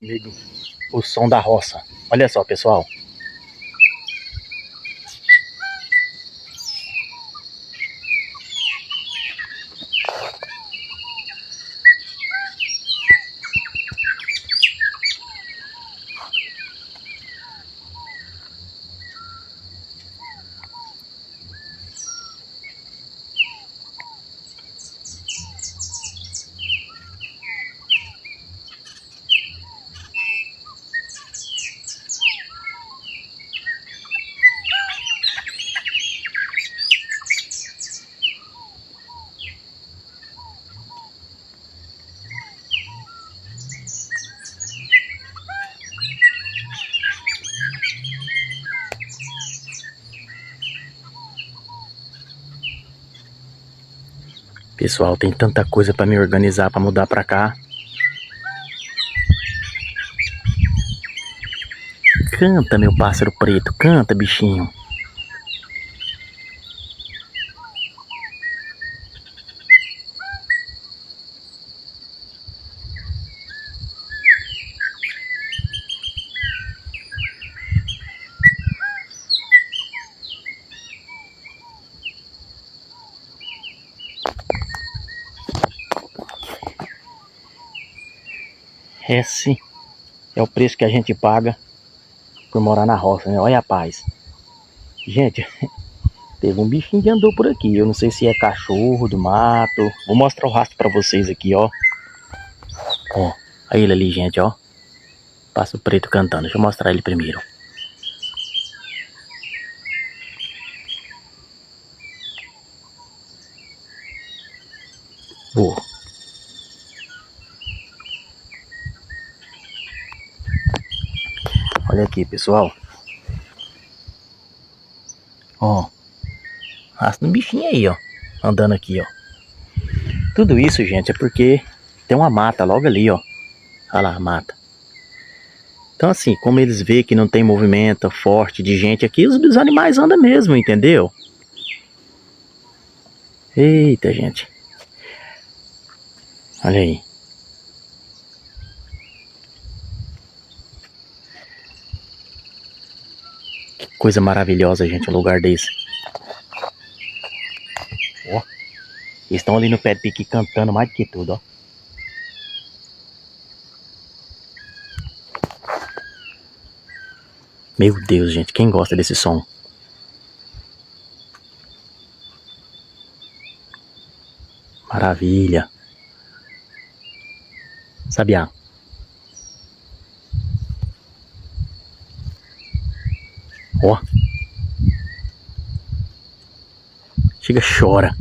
Amigo, o som da roça. Olha só, pessoal. Pessoal, tem tanta coisa pra me organizar pra mudar pra cá. Canta, meu pássaro preto, canta, bichinho. Esse é o preço que a gente paga por morar na roça, né? Olha a paz. Gente, teve um bichinho que andou por aqui. Eu não sei se é cachorro do mato. Vou mostrar o rastro pra vocês aqui, ó. Ó, olha ele ali, gente, ó. Pássaro preto cantando. Deixa eu mostrar ele primeiro. Ó. Olha aqui, pessoal. Ó. Rastro do bichinho aí, ó. Andando aqui, ó. Tudo isso, gente, é porque tem uma mata logo ali, ó. Olha lá a mata. Então assim, como eles veem que não tem movimento forte de gente aqui, os animais andam mesmo, entendeu? Eita, gente. Olha aí. Que coisa maravilhosa, gente, um lugar desse. Ó. Eles estão ali no pé de pique cantando mais do que tudo, ó. Meu Deus, gente, quem gosta desse som? Maravilha. Sabiá. Ó. Chega, chora.